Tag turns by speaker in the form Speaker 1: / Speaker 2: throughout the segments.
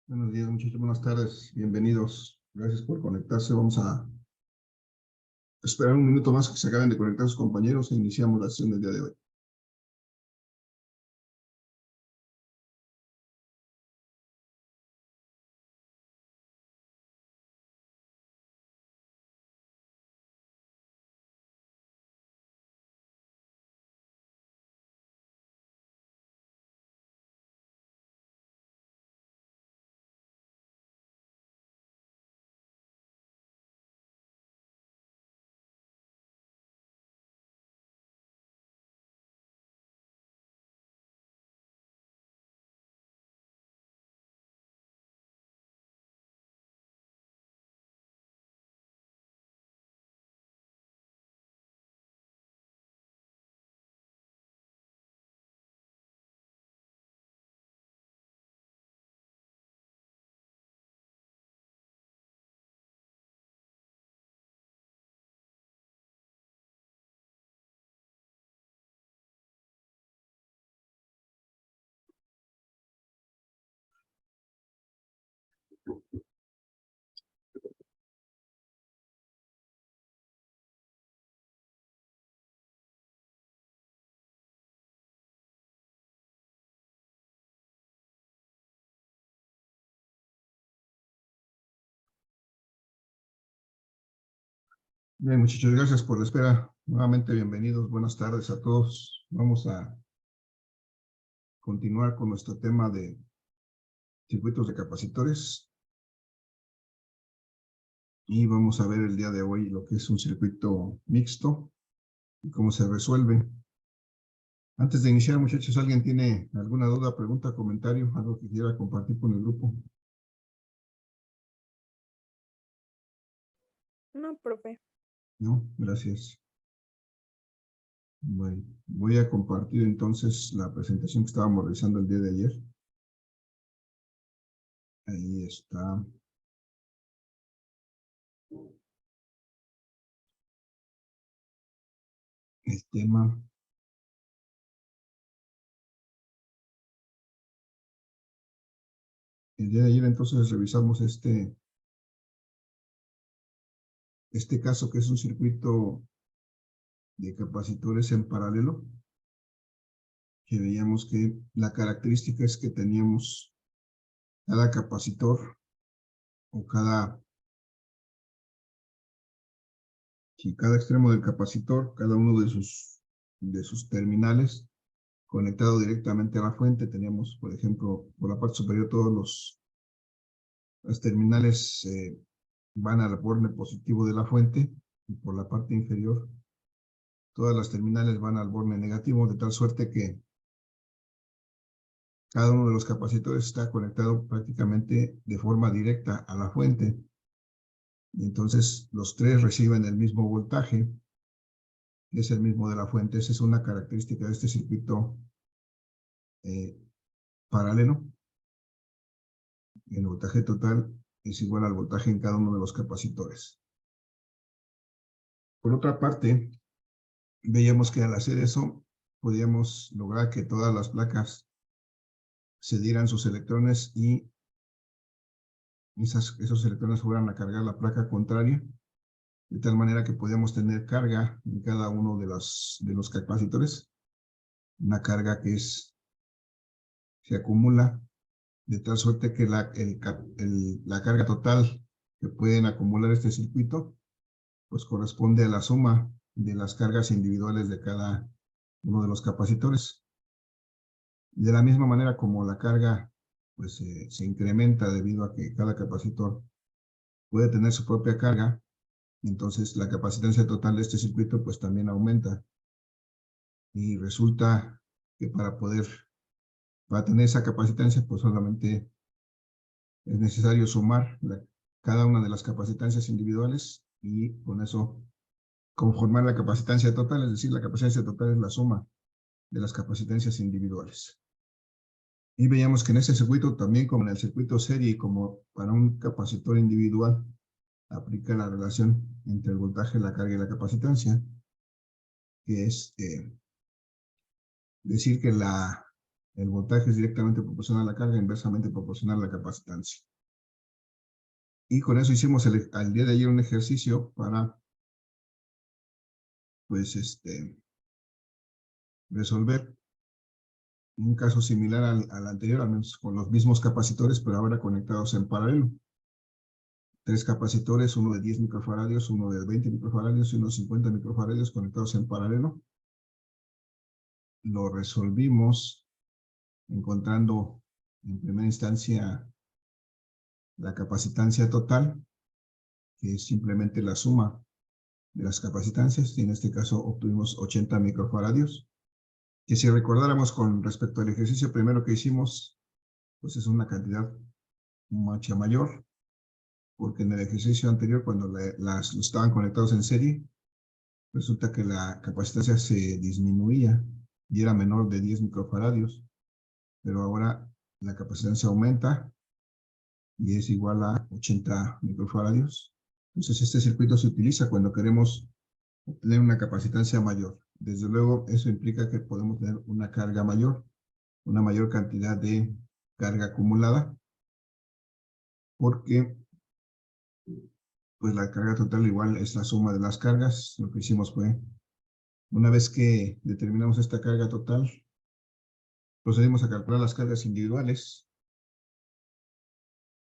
Speaker 1: Buenos días, muchachos. Buenas tardes. Bienvenidos. Gracias por conectarse. Vamos a esperar un minuto más que se acaben de conectar sus compañeros e iniciamos la sesión del día de hoy. Bien, muchachos, gracias por la espera. Nuevamente, bienvenidos. Buenas tardes a todos. Vamos a continuar con nuestro tema de circuitos de capacitores. Y vamos a ver el día de hoy lo que es un circuito mixto y cómo se resuelve. Antes de iniciar, muchachos, ¿alguien tiene alguna duda, pregunta, comentario, algo que quiera compartir con el grupo?
Speaker 2: No, profe.
Speaker 1: No, gracias. Bueno, voy a compartir entonces la presentación que estábamos realizando el día de ayer. Ahí está. El tema. El día de ayer entonces revisamos este caso que es un circuito de capacitores en paralelo, que veíamos que la característica es que teníamos cada capacitor o cada extremo del capacitor, cada uno de sus terminales conectado directamente a la fuente. Teníamos, por ejemplo, por la parte superior todos los terminales van al borde positivo de la fuente, y por la parte inferior todas las terminales van al borde negativo, de tal suerte que cada uno de los capacitores está conectado prácticamente de forma directa a la fuente. Y entonces los tres reciben el mismo voltaje, que es el mismo de la fuente. Esa es una característica de este circuito paralelo. El voltaje total es igual al voltaje en cada uno de los capacitores. Por otra parte, veíamos que al hacer eso, podíamos lograr que todas las placas se dieran sus electrones y esos electrones fueran a cargar la placa contraria, de tal manera que podíamos tener carga en cada uno de los capacitores, una carga que se acumula de tal suerte que la carga total que pueden acumular este circuito, pues corresponde a la suma de las cargas individuales de cada uno de los capacitores. De la misma manera como la carga pues se incrementa debido a que cada capacitor puede tener su propia carga, entonces la capacitancia total de este circuito pues también aumenta. Y resulta que para tener esa capacitancia pues solamente es necesario sumar cada una de las capacitancias individuales y con eso conformar la capacitancia total, es decir, la capacitancia total es la suma de las capacitancias individuales. Y veíamos que en ese circuito, también como en el circuito serie y como para un capacitor individual, aplica la relación entre el voltaje, la carga y la capacitancia, que es decir que El voltaje es directamente proporcional a la carga, inversamente proporcional a la capacitancia. Y con eso hicimos al día de ayer un ejercicio para, pues, resolver un caso similar al anterior, al menos con los mismos capacitores, pero ahora conectados en paralelo. 3 capacitores, uno de 10 microfaradios, uno de 20 microfaradios y uno de 50 microfaradios conectados en paralelo. Lo resolvimos encontrando en primera instancia la capacitancia total, que es simplemente la suma de las capacitancias, y en este caso obtuvimos 80 microfaradios, que si recordáramos con respecto al ejercicio primero que hicimos, pues es una cantidad mucha mayor, porque en el ejercicio anterior, cuando estaban conectados en serie, resulta que la capacitancia se disminuía y era menor de 10 microfaradios, pero ahora la capacitancia aumenta y es igual a 80 microfaradios. Entonces este circuito se utiliza cuando queremos obtener una capacitancia mayor. Desde luego eso implica que podemos tener una carga mayor, una mayor cantidad de carga acumulada, porque pues la carga total igual es la suma de las cargas. Lo que hicimos fue, una vez que determinamos esta carga total, procedimos a calcular las cargas individuales,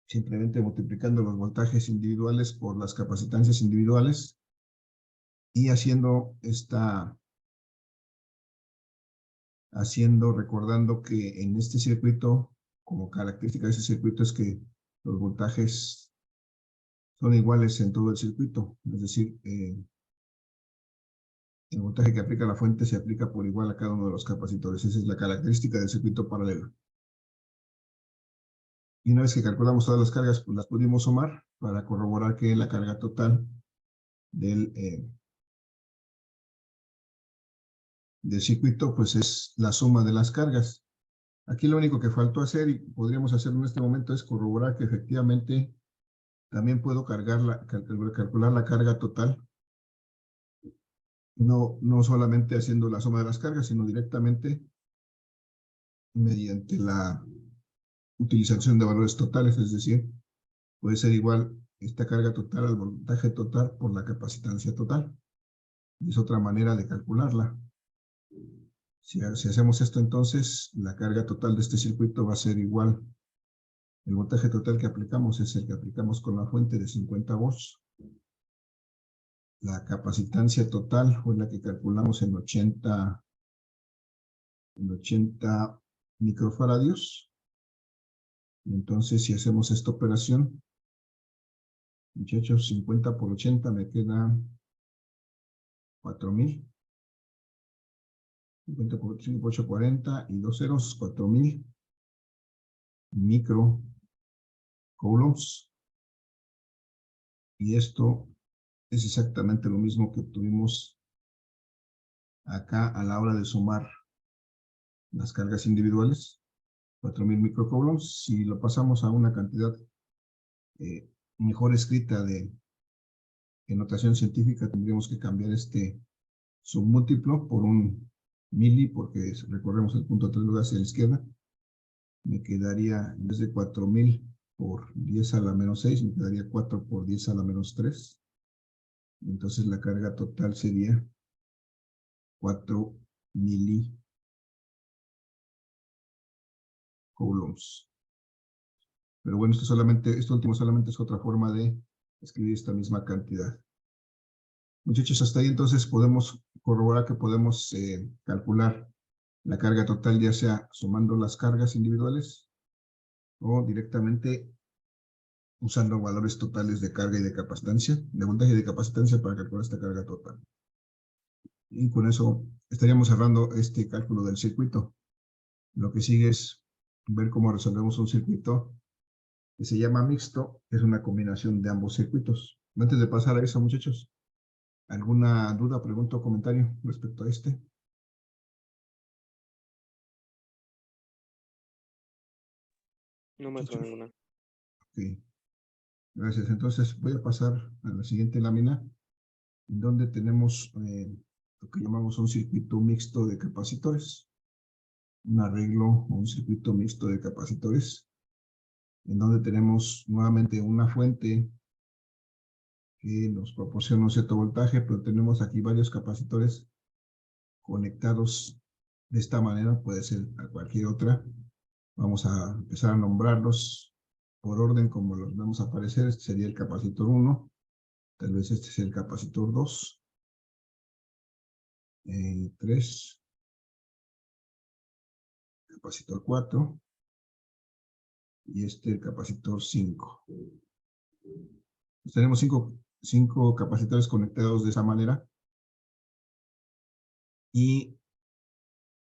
Speaker 1: simplemente multiplicando los voltajes individuales por las capacitancias individuales y recordando que en este circuito, como característica de ese circuito es que los voltajes son iguales en todo el circuito, es decir, el voltaje que aplica la fuente se aplica por igual a cada uno de los capacitores. Esa es la característica del circuito paralelo. Y una vez que calculamos todas las cargas, pues las pudimos sumar para corroborar que la carga total del circuito pues es la suma de las cargas. Aquí lo único que faltó hacer y podríamos hacerlo en este momento es corroborar que efectivamente también puedo calcular la carga total, no solamente haciendo la suma de las cargas, sino directamente mediante la utilización de valores totales, es decir, puede ser igual esta carga total al voltaje total por la capacitancia total. Es otra manera de calcularla. Si hacemos esto, entonces la carga total de este circuito va a ser igual. El voltaje total que aplicamos es el que aplicamos con la fuente de 50 volts. La capacitancia total fue la que calculamos en 80 microfaradios. Entonces, si hacemos esta operación, muchachos, 50 por 80 me queda 4000. 50 por 5 por 8, 40 y 2 ceros, 4000 microcoulombs. Y esto es exactamente lo mismo que obtuvimos acá a la hora de sumar las cargas individuales, 4000 microcoulombs. Si lo pasamos a una cantidad mejor escrita de notación científica, tendríamos que cambiar este submúltiplo por un mili, porque recorremos el punto 3 lugar hacia la izquierda. Me quedaría, en vez de 4000 por 10 a la menos 6, me quedaría 4 por 10 a la menos 3. Entonces la carga total sería 4 milicoulombs. Pero bueno, esto último solamente es otra forma de escribir esta misma cantidad. Muchachos, hasta ahí entonces podemos corroborar que podemos calcular la carga total, ya sea sumando las cargas individuales o directamente usando valores totales de carga y de capacitancia, de voltaje y de capacitancia para calcular esta carga total. Y con eso estaríamos cerrando este cálculo del circuito. Lo que sigue es ver cómo resolvemos un circuito que se llama mixto, que es una combinación de ambos circuitos. Antes de pasar a eso, muchachos, ¿alguna duda, pregunta o comentario respecto a este?
Speaker 2: No me suena ninguna.
Speaker 1: Ok, gracias. Entonces voy a pasar a la siguiente lámina, donde tenemos lo que llamamos un circuito mixto de capacitores. un arreglo o un circuito mixto de capacitores, en donde tenemos nuevamente una fuente que nos proporciona un cierto voltaje, pero tenemos aquí varios capacitores conectados de esta manera, puede ser a cualquier otra. Vamos a empezar a nombrarlos por orden como los vamos a aparecer. Este sería el capacitor 1, tal vez este es el capacitor 2, 3, capacitor 4 y este el capacitor 5. Pues tenemos cinco capacitores conectados de esa manera y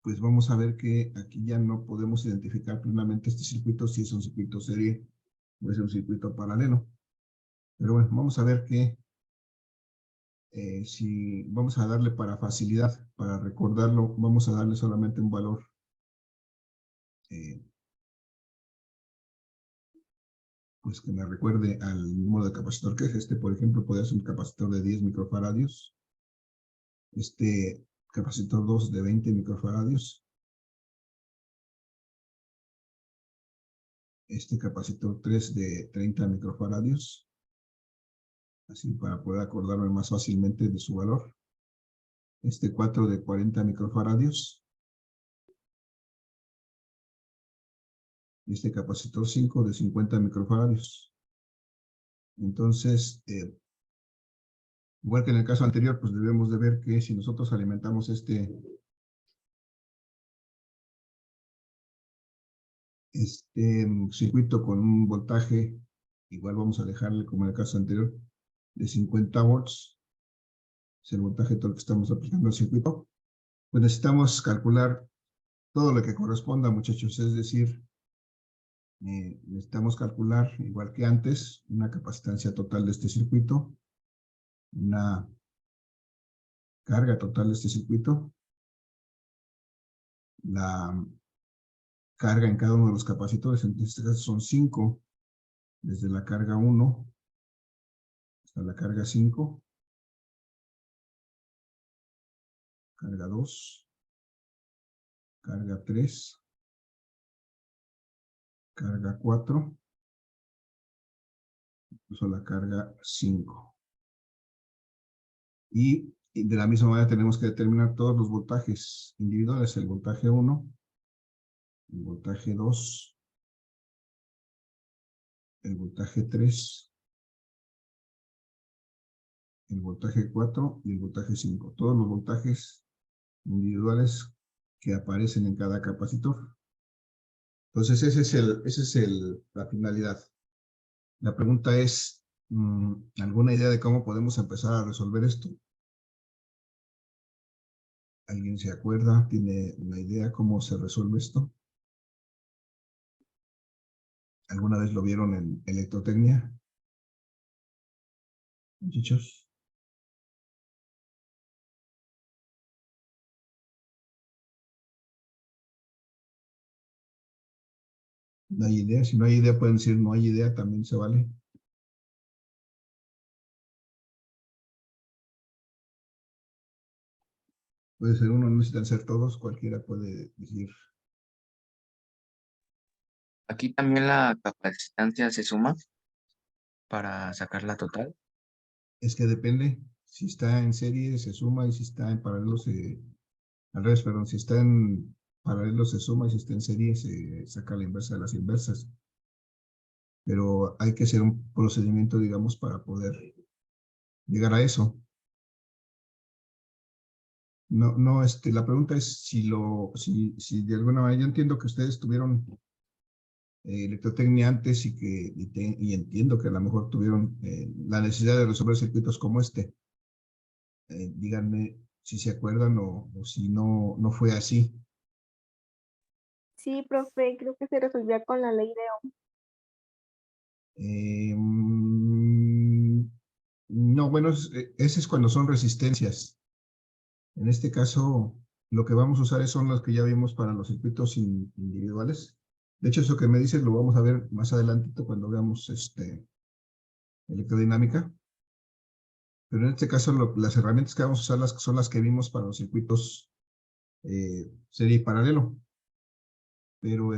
Speaker 1: pues vamos a ver que aquí ya no podemos identificar plenamente este circuito si es un circuito serie o es un circuito paralelo. Pero bueno, vamos a ver que si vamos a darle para facilidad, para recordarlo, vamos a darle solamente un valor pues que me recuerde al número de capacitor que es este. Por ejemplo, puede ser un capacitor de 10 microfaradios, este capacitor 2 de 20 microfaradios, este capacitor 3 de 30 microfaradios, así para poder acordarme más fácilmente de su valor, este 4 de 40 microfaradios, y este capacitor 5 de 50 microfaradios. Entonces, igual que en el caso anterior, pues debemos de ver que si nosotros alimentamos este circuito con un voltaje, igual vamos a dejarle como en el caso anterior, de 50 volts, es el voltaje todo el que estamos aplicando al circuito, pues necesitamos calcular todo lo que corresponda, muchachos, es decir, necesitamos calcular, igual que antes, una capacitancia total de este circuito, una carga total de este circuito, la carga en cada uno de los capacitores, en este caso son 5, desde la carga 1 hasta la carga 5, carga 2, carga 3, carga 4, incluso la carga 5. Y de la misma manera tenemos que determinar todos los voltajes individuales, el voltaje 1, el voltaje 2, el voltaje 3, el voltaje 4 y el voltaje 5. Todos los voltajes individuales que aparecen en cada capacitor. Entonces, esa es la finalidad. La pregunta es, ¿alguna idea de cómo podemos empezar a resolver esto? ¿Alguien se acuerda? ¿Tiene una idea cómo se resuelve esto? ¿Alguna vez lo vieron en electrotecnia? Muchachos. No hay idea. Si no hay idea, pueden decir no hay idea, también se vale. Puede ser uno, no necesitan ser todos, cualquiera puede decir.
Speaker 3: Aquí también la capacitancia se suma para sacar la total.
Speaker 1: Es que depende. Si está en serie, se suma, y si está en paralelo, al revés, perdón, si está en paralelo, se suma, y si está en serie, se saca la inversa de las inversas. Pero hay que hacer un procedimiento, digamos, para poder llegar a eso. No, la pregunta es si de alguna manera, yo entiendo que ustedes tuvieron electrotecnia antes y entiendo que a lo mejor tuvieron la necesidad de resolver circuitos como este. Díganme si se acuerdan o si no fue así.
Speaker 4: Sí, profe, creo que se resolvía con la ley de Ohm.
Speaker 1: No, bueno, ese es cuando son resistencias. En este caso, lo que vamos a usar son los que ya vimos para los circuitos individuales. De hecho, eso que me dices lo vamos a ver más adelantito cuando veamos electrodinámica. Pero en este caso, las herramientas que vamos a usar son las que vimos para los circuitos serie y paralelo. Pero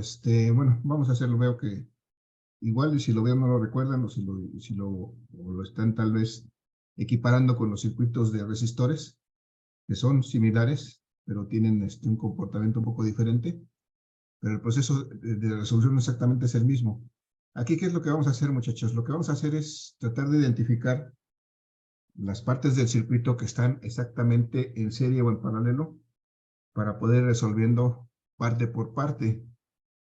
Speaker 1: bueno, vamos a hacerlo. Veo que igual, y si lo veo no lo recuerdan, o o lo están tal vez equiparando con los circuitos de resistores, que son similares, pero tienen un comportamiento un poco diferente. Pero el proceso de resolución exactamente es el mismo. Aquí, ¿qué es lo que vamos a hacer, muchachos? Lo que vamos a hacer es tratar de identificar las partes del circuito que están exactamente en serie o en paralelo para poder ir resolviendo parte por parte.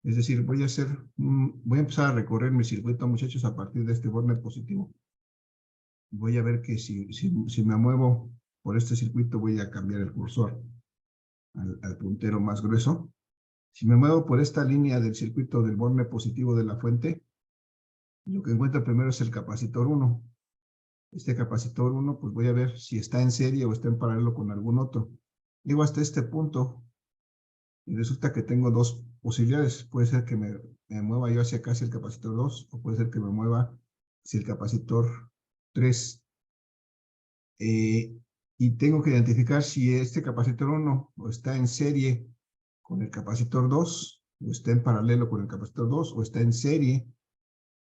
Speaker 1: Es decir, voy a empezar a recorrer mi circuito, muchachos, a partir de este borne positivo. Voy a ver que si me muevo por este circuito, voy a cambiar el cursor al puntero más grueso. Si me muevo por esta línea del circuito del borne positivo de la fuente, lo que encuentro primero es el capacitor 1. Este capacitor 1, pues voy a ver si está en serie o está en paralelo con algún otro. Llego hasta este punto y resulta que tengo dos posibilidades. Puede ser que me mueva yo hacia acá, hacia el capacitor 2, o puede ser que me mueva hacia el capacitor 3. Y tengo que identificar si este capacitor 1 o está en serie con el capacitor 2, o está en paralelo con el capacitor 2, o está en serie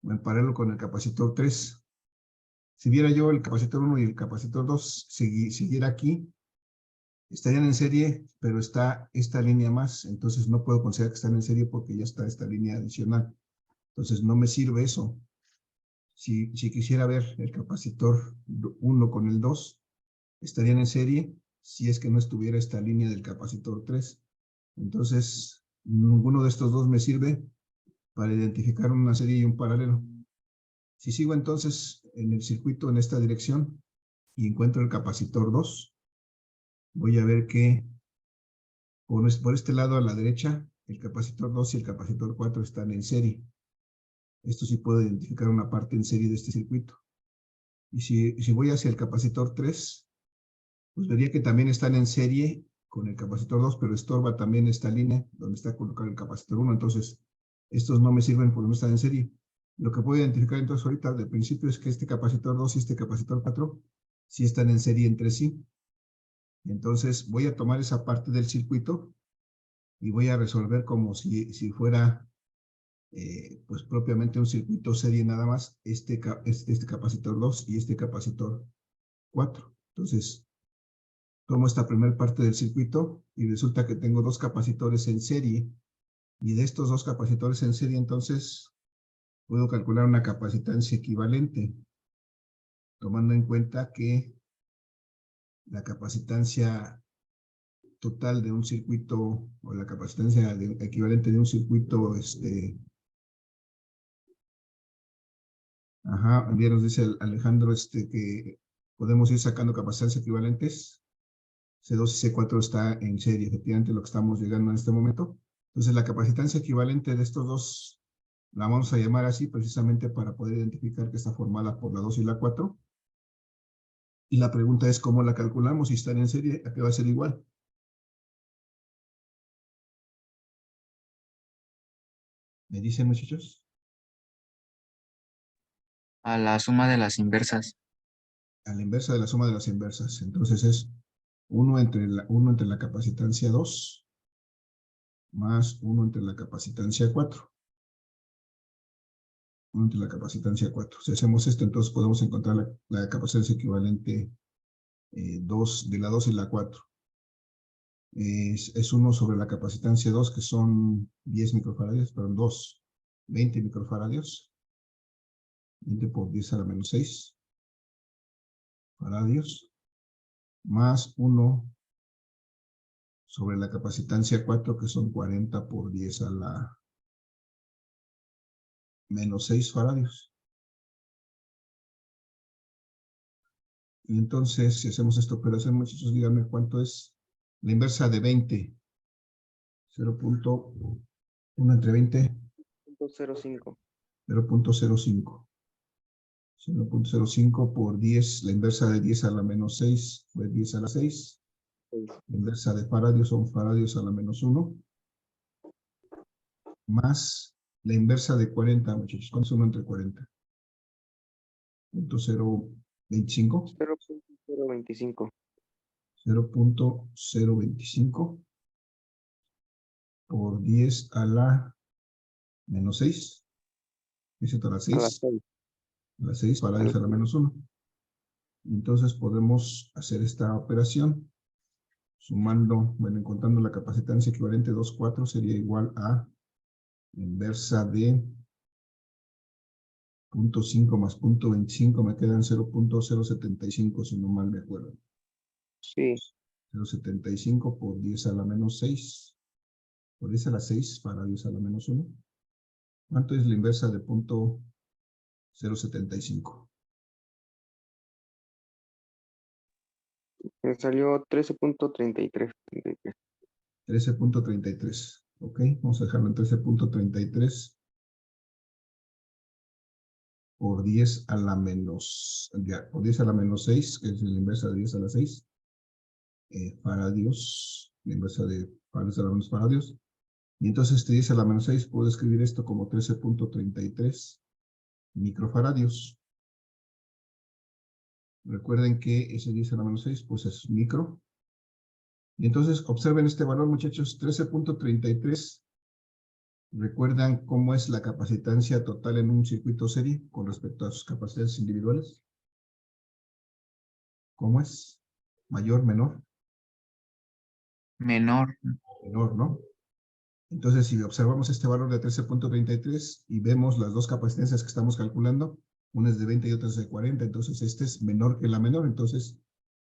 Speaker 1: o en paralelo con el capacitor 3. Si viera yo el capacitor 1 y el capacitor 2 siguiera aquí, estarían en serie, pero está esta línea más, entonces no puedo considerar que están en serie porque ya está esta línea adicional. Entonces no me sirve eso. Si quisiera ver el capacitor 1 con el 2, estarían en serie si es que no estuviera esta línea del capacitor 3. Entonces, ninguno de estos dos me sirve para identificar una serie y un paralelo. Si sigo entonces en el circuito en esta dirección y encuentro el capacitor 2, voy a ver que por este lado a la derecha, el capacitor 2 y el capacitor 4 están en serie. Esto sí puedo identificar una parte en serie de este circuito. Y si voy hacia el capacitor 3, pues vería que también están en serie con el capacitor 2, pero estorba también esta línea donde está colocado el capacitor 1. Entonces, estos no me sirven porque no están en serie. Lo que puedo identificar entonces ahorita de principio es que este capacitor 2 y este capacitor 4 sí están en serie entre sí. Entonces, voy a tomar esa parte del circuito y voy a resolver como si fuera pues propiamente un circuito serie nada más, este capacitor 2 y este capacitor 4. Entonces, tomo esta primera parte del circuito y resulta que tengo dos capacitores en serie, y de estos dos capacitores en serie entonces puedo calcular una capacitancia equivalente, tomando en cuenta que la capacitancia total de un circuito, o la capacitancia equivalente de un circuito, bien nos dice Alejandro, que podemos ir sacando capacitancias equivalentes. C2 y C4 está en serie, efectivamente lo que estamos llegando en este momento. Entonces la capacitancia equivalente de estos dos la vamos a llamar así precisamente para poder identificar que está formada por la 2 y la 4. Y la pregunta es cómo la calculamos, si están en serie, ¿a qué va a ser igual? ¿Me dicen, muchachos?
Speaker 3: A la suma de las inversas.
Speaker 1: A la inversa de la suma de las inversas. Entonces es 1 entre la capacitancia 2 más 1 entre la capacitancia 4. 1 entre la capacitancia 4. Si hacemos esto, entonces podemos encontrar la capacitancia equivalente 2 de la 2 y la 4. Es 1 sobre la capacitancia 2, que son 10 microfaradios, perdón, 20 microfaradios. 20 por 10 a la menos 6 faradios, más 1 sobre la capacitancia 4, que son 40 por 10 a la menos 6 faradios. Y entonces, si hacemos esta operación, muchachos, díganme cuánto es la inversa de 20. 0.1 entre 20.
Speaker 2: 0.05.
Speaker 1: 0.05. 0.05 por 10, la inversa de 10 a la menos 6 fue 10 a la 6. La inversa de faradios son faradios a la menos 1. Más la inversa de 40, muchachos. ¿Cuánto es 1 entre 40? 0.025.
Speaker 2: 0.025.
Speaker 1: 0.025 por 10 a la menos 6. ¿Es a la
Speaker 2: A las
Speaker 1: 6?
Speaker 2: 6.
Speaker 1: A la 6 faradios a la menos 1. Entonces podemos hacer esta operación sumando, bueno, encontrando la capacitancia equivalente 2,4 sería igual a inversa de 0.5 más 0.25, me quedan 0.075 si no mal me acuerdo.
Speaker 2: Sí.
Speaker 1: 0.75 por 10 a la menos 6. Por 10 a la 6 faradios a la menos 1. ¿Cuánto es la inversa de 0.075?
Speaker 2: Me salió 13.33.
Speaker 1: 13.33. Ok, vamos a dejarlo en 13.33 por 10 a la menos, ya, por 10 a la menos 6, que es la inversa de 10 a la 6. Faradios, la inversa de faradios a la menos faradios. Y entonces este 10 a la menos 6, puedo escribir esto como 13.33 microfaradios. Recuerden que ese 10 a la menos 6, pues es micro. Y entonces observen este valor, muchachos, 13.33. ¿Recuerdan cómo es la capacitancia total en un circuito serie con respecto a sus capacidades individuales? ¿Cómo es? ¿Mayor, menor?
Speaker 3: Menor.
Speaker 1: Menor, ¿no? Entonces, si observamos este valor de 13.33 y vemos las dos capacitancias que estamos calculando, una es de 20 y otra es de 40, entonces este es menor que la menor. Entonces,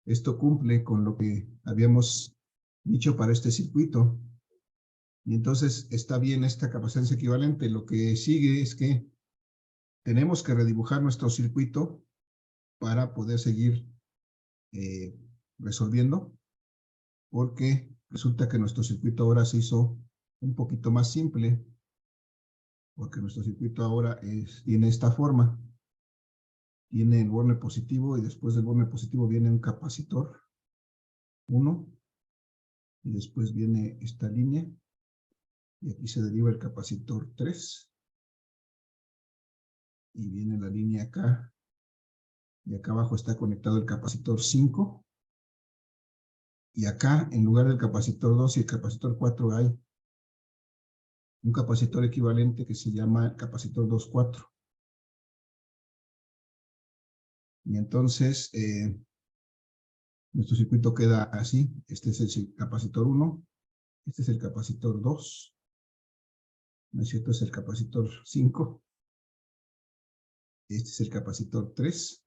Speaker 1: esto cumple con lo que habíamos dicho para este circuito. Y entonces está bien esta capacitancia equivalente. Lo que sigue es que tenemos que redibujar nuestro circuito para poder seguir resolviendo, porque resulta que nuestro circuito ahora se hizo un poquito más simple, porque nuestro circuito ahora tiene esta forma. Tiene el borne positivo y después del borne positivo viene un capacitor 1 y después viene esta línea y aquí se deriva el capacitor 3 y viene la línea acá y acá abajo está conectado el capacitor 5 y acá en lugar del capacitor 2 y el capacitor 4 hay un capacitor equivalente que se llama el capacitor 2,4. Y entonces nuestro circuito queda así. Este es el capacitor 1, este es el capacitor 2, ¿no es cierto? Es el capacitor 5, este es el capacitor 3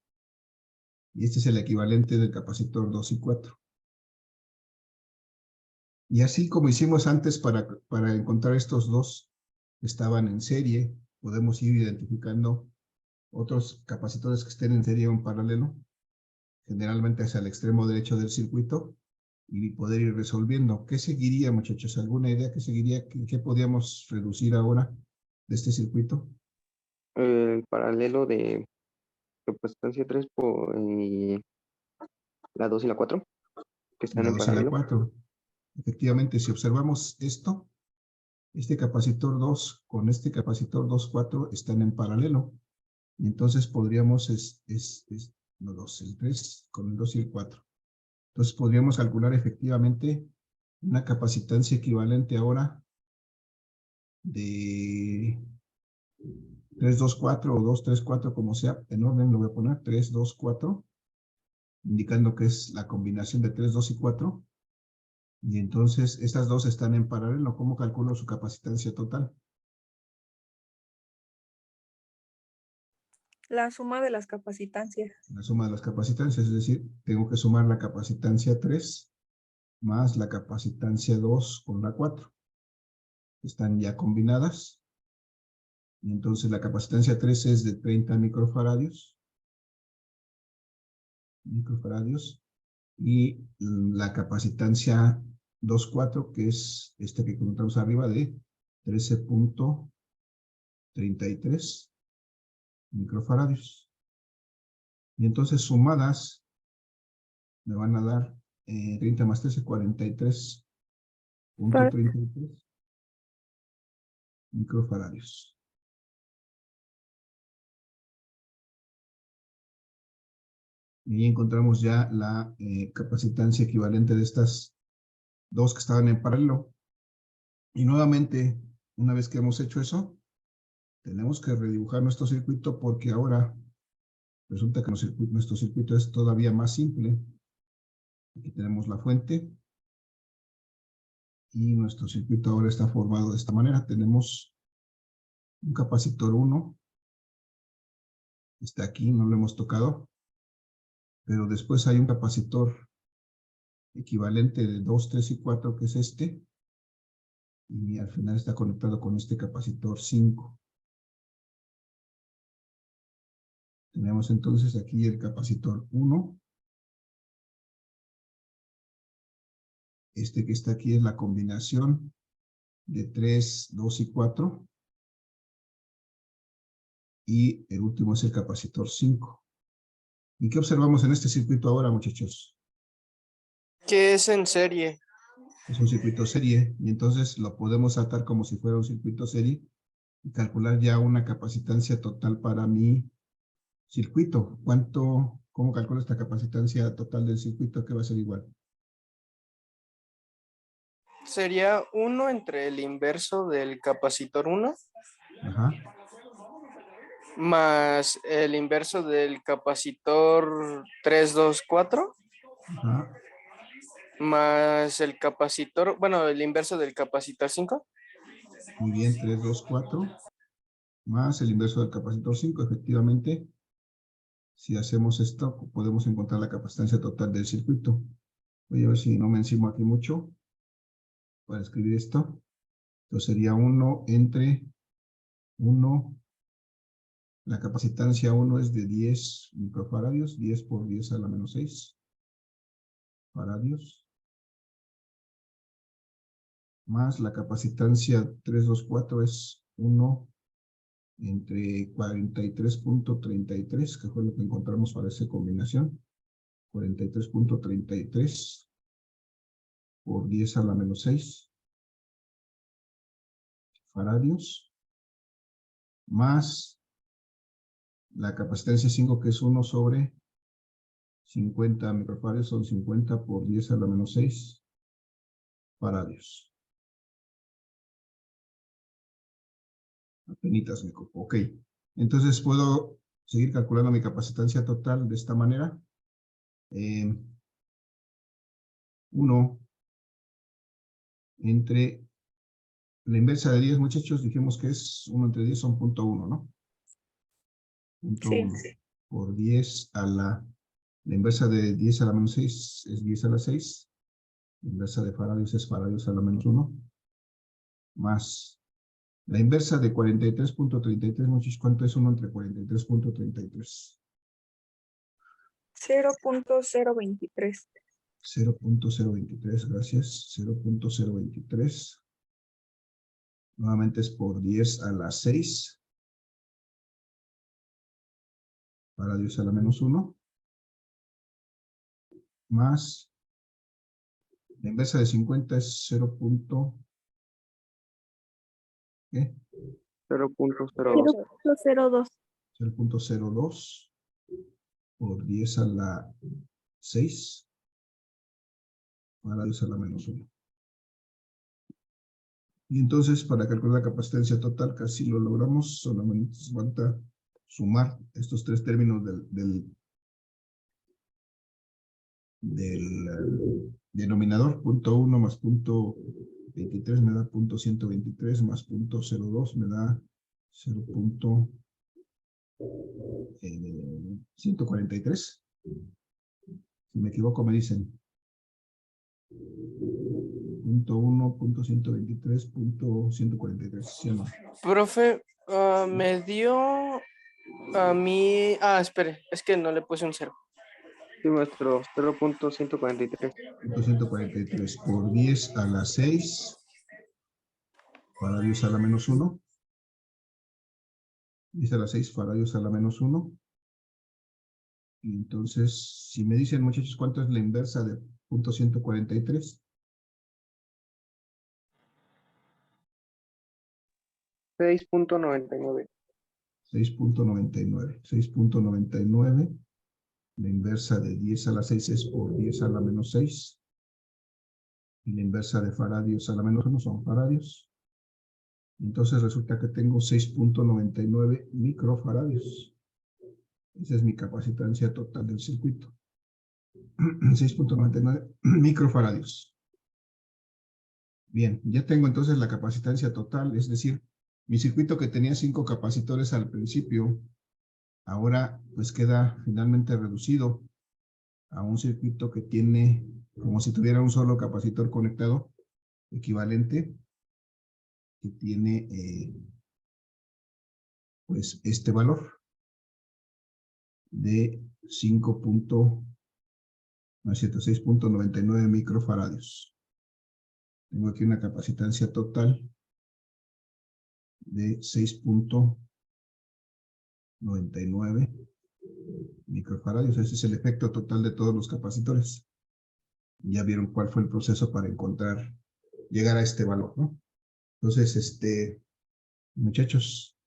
Speaker 1: y este es el equivalente del capacitor 2 y 4. Y así como hicimos antes para encontrar estos dos que estaban en serie, podemos ir identificando otros capacitores que estén en serie o en paralelo, generalmente hacia el extremo derecho del circuito, y poder ir resolviendo. ¿Qué seguiría, muchachos? ¿Alguna idea qué seguiría? ¿Qué podríamos reducir ahora de este circuito?
Speaker 2: El paralelo de capacitancia 3 y la 2 y la 4, que están
Speaker 1: La
Speaker 2: en
Speaker 1: 2 y la
Speaker 2: paralelo.
Speaker 1: 4. Efectivamente, si observamos esto, este capacitor 2 con este capacitor 2,4 están en paralelo. Y entonces podríamos, no 2, el 3 con el 2 y el 4. Entonces podríamos calcular efectivamente una capacitancia equivalente ahora de 3,2,4 o 2,3,4, como sea, en orden lo voy a poner, 3,2,4, indicando que es la combinación de 3, 2 y 4. Y entonces estas dos están en paralelo. ¿Cómo calculo su capacitancia total?
Speaker 5: La suma de las capacitancias.
Speaker 1: La suma de las capacitancias, es decir, tengo que sumar la capacitancia 3 más la capacitancia 2 con la 4. Están ya combinadas. Y entonces la capacitancia 3 es de 30 microfaradios. Y la capacitancia 2,4, que es esta que encontramos arriba, de 13.33 microfaradios. Y entonces sumadas me van a dar 30 más 13, 43.33 microfaradios. Y encontramos ya la capacitancia equivalente de estas dos que estaban en paralelo. Y nuevamente, una vez que hemos hecho eso, tenemos que redibujar nuestro circuito porque ahora resulta que nuestro circuito es todavía más simple. Aquí tenemos la fuente y nuestro circuito ahora está formado de esta manera. Tenemos un capacitor 1, está aquí, no lo hemos tocado, pero después hay un capacitor equivalente de 2, 3 y 4, que es este, y al final está conectado con este capacitor 5. Tenemos entonces aquí el capacitor 1. Este que está aquí es la combinación de 3, 2 y 4. Y el último es el capacitor 5. ¿Y qué observamos en este circuito ahora, muchachos?
Speaker 6: Que es en serie.
Speaker 1: Es un circuito serie, y entonces lo podemos atar como si fuera un circuito serie y calcular ya una capacitancia total para mi circuito. ¿Cómo calculo esta capacitancia total del circuito? Que va a ser igual.
Speaker 6: Sería 1 entre el inverso del capacitor 1
Speaker 1: Ajá.
Speaker 6: más el inverso del capacitor 3, 2, 4
Speaker 1: Ajá.
Speaker 6: más el capacitor, bueno, el inverso del capacitor 5.
Speaker 1: Muy bien, 3, 2, 4. Más el inverso del capacitor 5, efectivamente. Si hacemos esto, podemos encontrar la capacitancia total del circuito. Voy a ver si no me encimo aquí mucho para escribir esto. Entonces sería 1 entre 1. La capacitancia 1 es de 10 microfaradios. 10 por 10 a la menos 6 faradios. Más la capacitancia 324 es 1 entre 43.33, que fue lo que encontramos para esa combinación. 43.33 por 10 a la menos 6 faradios. Más la capacitancia 5, que es 1 sobre 50 microfaradios, son 50 por 10 a la menos 6 faradios. Apenitas me copo. Ok. Entonces puedo seguir calculando mi capacitancia total de esta manera. 1 entre la inversa de 10, muchachos, dijimos que es 1 entre 10 son 0.1, ¿no? 0.1
Speaker 5: Sí.
Speaker 1: por 10 a la inversa de 10 a la menos 6 es 10 a la 6. La inversa de faradios es faradios a la menos 1. Más la inversa de 43.33, muchachos, ¿cuánto es 1 entre 43.33?
Speaker 5: 0.023.
Speaker 1: 0.023, gracias. 0.023. Nuevamente es por 10 a la 6. Faradios a la menos 1. Más la inversa de 50 es 0.02
Speaker 4: 0.02.
Speaker 1: 0.02 por 10 a la 6. Faradios a la menos 1. Y entonces, para calcular la capacitancia total, casi lo logramos. Solamente falta sumar estos tres términos del denominador. Punto 1 más punto 23 me da punto 123 más punto 02 me da 0.143. Si me equivoco me dicen. Punto 1, punto 123, punto 143. ¿Sí o no?
Speaker 6: Profe, me dio a mí, espere, es que no le puse un 0.
Speaker 2: Sí, maestro, 0.143.
Speaker 1: Punto 143 por 10 a la 6. Faradios a la menos 1. 10 a la 6, faradios a la menos 1. Y entonces, si me dicen, muchachos, ¿cuánto es la inversa de punto 143?
Speaker 2: 6.99.
Speaker 1: 6.99. 6.99. La inversa de 10 a la 6 es por 10 a la menos 6. Y la inversa de faradios a la menos 1 son faradios. Entonces resulta que tengo 6.99 microfaradios. Esa es mi capacitancia total del circuito. 6.99 microfaradios. Bien, ya tengo entonces la capacitancia total, es decir, mi circuito que tenía 5 capacitores al principio, ahora pues queda finalmente reducido a un circuito que tiene como si tuviera un solo capacitor conectado, equivalente, que tiene pues este valor de 6.99 microfaradios. Tengo aquí una capacitancia total de 6.99 microfaradios. Ese es el efecto total de todos los capacitores. Ya vieron cuál fue el proceso para llegar a este valor, ¿no? Entonces, muchachos,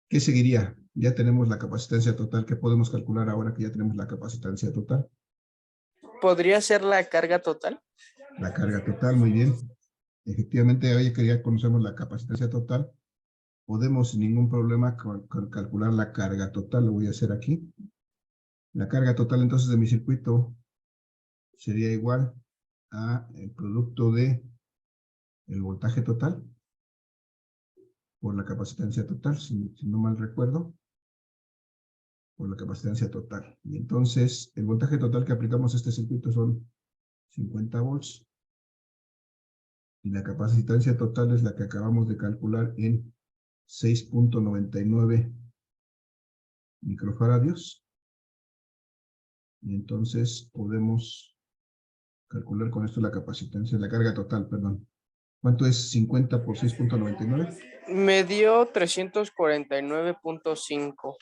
Speaker 1: ¿qué seguiría? Ya tenemos la capacitancia total. ¿Qué podemos calcular ahora que ya tenemos la capacitancia total?
Speaker 6: ¿Podría ser la carga total?
Speaker 1: La carga total, muy bien. Efectivamente, hoy que ya conocemos la capacitancia total, podemos sin ningún problema calcular la carga total. Lo voy a hacer aquí. La carga total entonces de mi circuito sería igual a el producto de el voltaje total por la capacitancia total, si no mal recuerdo, por la capacitancia total. Y entonces el voltaje total que aplicamos a este circuito son 50 volts. Y la capacitancia total es la que acabamos de calcular en 6.99 microfaradios. Y entonces podemos calcular con esto la capacitancia, la carga total, perdón. ¿Cuánto es 50 por 6.99?
Speaker 6: Me dio 349.5.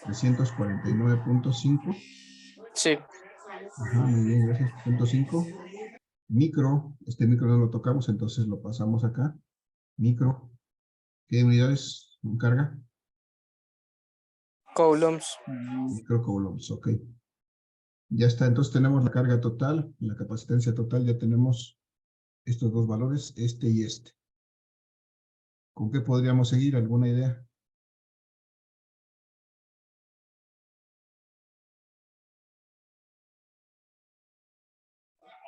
Speaker 1: 349.5.
Speaker 6: Sí,
Speaker 1: Ajá, muy bien, gracias. 0.5. Micro, este micro no lo tocamos, entonces lo pasamos acá. Micro, ¿qué unidades carga?
Speaker 6: coulombs.
Speaker 1: Microcoulombs, ok. Ya está, entonces tenemos la carga total, la capacitancia total, ya tenemos estos dos valores, este y este. ¿Con qué podríamos seguir? ¿Alguna idea?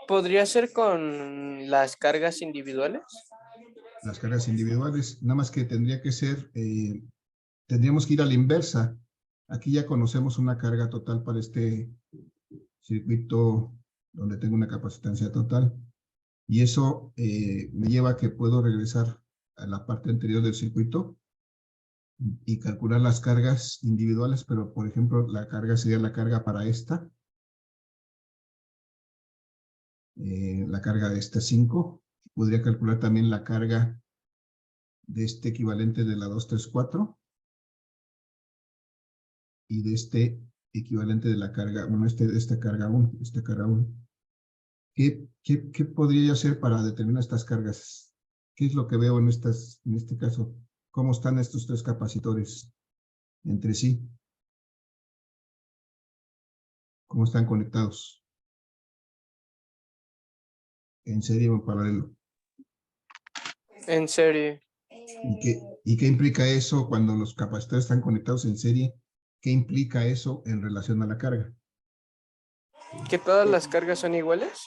Speaker 6: ¿Podría ser con las cargas individuales?
Speaker 1: Las cargas individuales, nada más que tendría que ser, tendríamos que ir a la inversa. Aquí ya conocemos una carga total para este circuito donde tengo una capacitancia total. Y eso me lleva a que puedo regresar a la parte anterior del circuito y calcular las cargas individuales, pero por ejemplo la carga sería la carga para esta, la carga de esta 5. Podría calcular también la carga de este equivalente de la 234 y de este equivalente de la carga, bueno, de esta carga 1, esta carga 1. ¿Qué podría yo hacer para determinar estas cargas? ¿Qué es lo que veo en este caso? ¿Cómo están estos tres capacitores entre sí? ¿Cómo están conectados? ¿En serie o en paralelo?
Speaker 6: En serie.
Speaker 1: ¿Y qué implica eso cuando los capacitores están conectados en serie? ¿Qué implica eso en relación a la carga?
Speaker 6: ¿Que todas las cargas son iguales?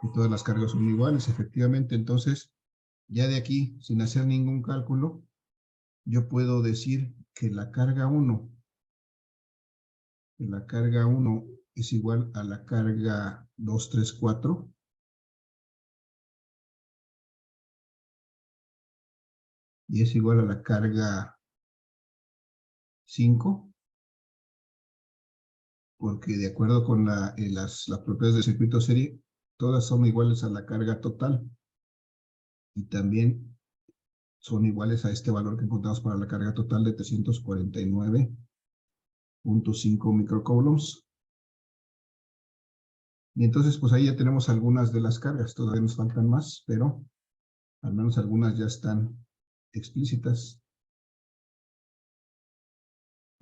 Speaker 1: Y todas las cargas son iguales, efectivamente. Entonces, ya de aquí, sin hacer ningún cálculo, yo puedo decir que la carga 1 es igual a la carga 234 y es igual a la carga 5, porque de acuerdo con las propiedades del circuito serie, todas son iguales a la carga total y también son iguales a este valor que encontramos para la carga total de 349.5 microcoulombs. Y entonces, pues ahí ya tenemos algunas de las cargas, todavía nos faltan más, pero al menos algunas ya están explícitas.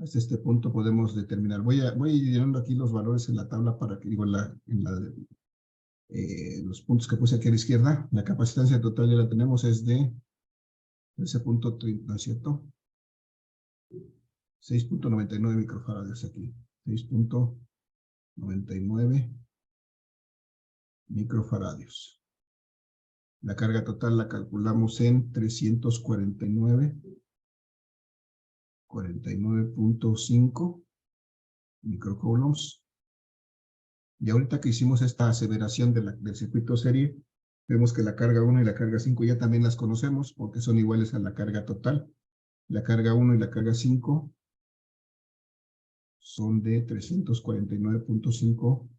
Speaker 1: Hasta este punto podemos determinar. Voy a ir llenando aquí los valores en la tabla para que, digo, en la los puntos que puse aquí a la izquierda. La capacitancia total ya la tenemos, es de 13.30, ¿no es cierto? 6.99 microfaradios aquí. 6.99 microfaradios. La carga total la calculamos en 49.5 microcoulombs. Y ahorita que hicimos esta aseveración del circuito serie, vemos que la carga 1 y la carga 5 ya también las conocemos porque son iguales a la carga total. La carga 1 y la carga 5 son de 349.5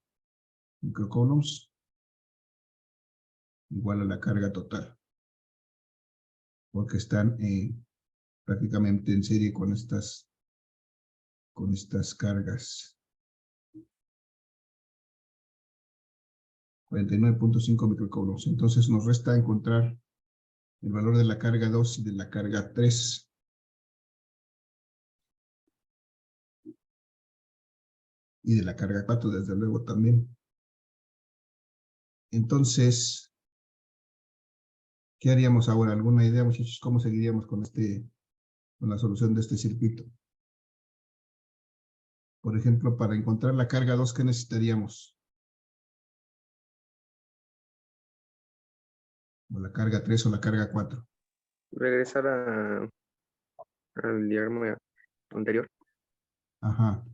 Speaker 1: microcoulombs, igual a la carga total, porque están prácticamente en serie con estas cargas. 49.5 microcoulombs. Entonces nos resta encontrar el valor de la carga 2 y de la carga 3. Y de la carga 4, desde luego, también. Entonces, ¿qué haríamos ahora? ¿Alguna idea, muchachos? ¿Cómo seguiríamos con la solución de este circuito? Por ejemplo, para encontrar la carga 2, ¿qué necesitaríamos? O la carga 3 o la carga 4.
Speaker 2: Regresar al diagrama anterior.
Speaker 1: Ajá.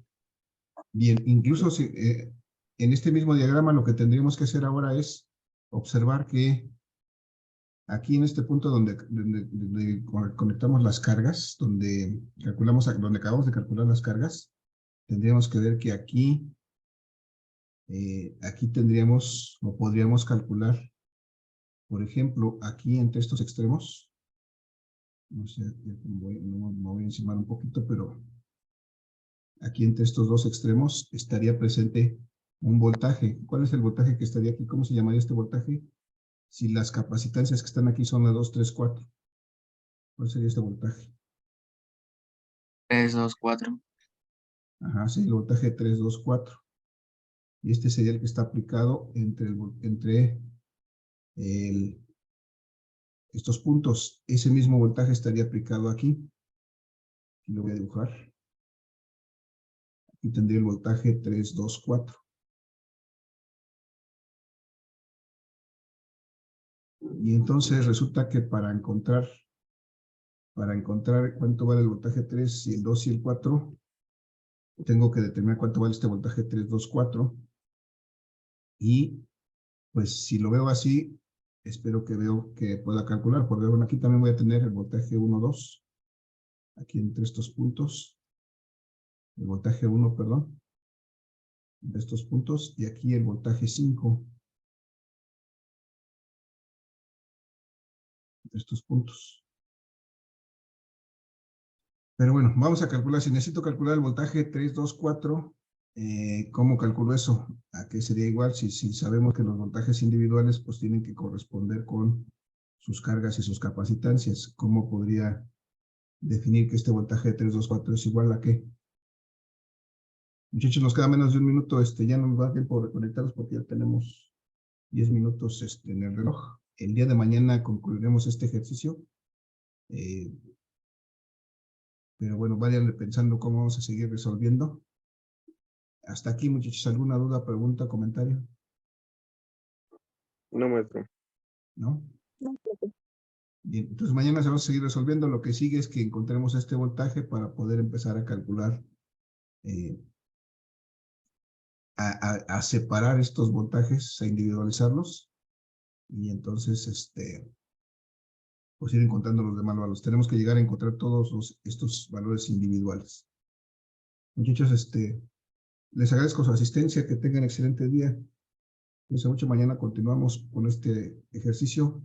Speaker 1: Bien, incluso si, en este mismo diagrama lo que tendríamos que hacer ahora es observar que aquí en este punto donde conectamos las cargas, donde acabamos de calcular las cargas, tendríamos que ver que aquí tendríamos o podríamos calcular, por ejemplo, aquí entre estos extremos, no sé, me voy a encimar un poquito, pero aquí entre estos dos extremos estaría presente un voltaje. ¿Cuál es el voltaje que estaría aquí? ¿Cómo se llamaría este voltaje? Si las capacitancias que están aquí son la 2, 3, 4. ¿Cuál sería este voltaje?
Speaker 3: 3, 2, 4.
Speaker 1: Ajá, sí, el voltaje 3, 2, 4. Y este sería el que está aplicado entre estos puntos. Ese mismo voltaje estaría aplicado aquí. Aquí lo voy a dibujar. Aquí tendría el voltaje 3, 2, 4. Y entonces resulta que para encontrar cuánto vale el voltaje 3 y el 2 y el 4, tengo que determinar cuánto vale este voltaje 3, 2, 4. Y pues si lo veo así, espero que pueda calcular. Porque bueno, aquí también voy a tener el voltaje 1, 2. Aquí entre estos puntos. El voltaje 1, perdón. De estos puntos. Y aquí el voltaje 5. De estos puntos. Pero bueno, vamos a calcular. Si necesito calcular el voltaje 3, 2, 4, ¿cómo calculo eso? ¿A qué sería igual? Si sabemos que los voltajes individuales pues tienen que corresponder con sus cargas y sus capacitancias. ¿Cómo podría definir que este voltaje de 3, 2, 4 es igual a qué? Muchachos, nos queda menos de un minuto. Ya no nos va a dar tiempo de reconectarnos porque ya tenemos 10 minutos en el reloj. El día de mañana concluiremos este ejercicio. Pero bueno, vayan pensando cómo vamos a seguir resolviendo. Hasta aquí, muchachos. ¿Alguna duda, pregunta, comentario?
Speaker 2: No, maestro.
Speaker 1: ¿No?
Speaker 4: No, profe.
Speaker 1: Bien, entonces mañana se va a seguir resolviendo. Lo que sigue es que encontremos este voltaje para poder empezar a calcular, a separar estos voltajes, a individualizarlos. Y entonces, pues ir encontrando los demás valores. Tenemos que llegar a encontrar todos estos valores individuales. Muchachos, les agradezco su asistencia. Que tengan excelente día. Cuídense mucho. Mañana continuamos con este ejercicio.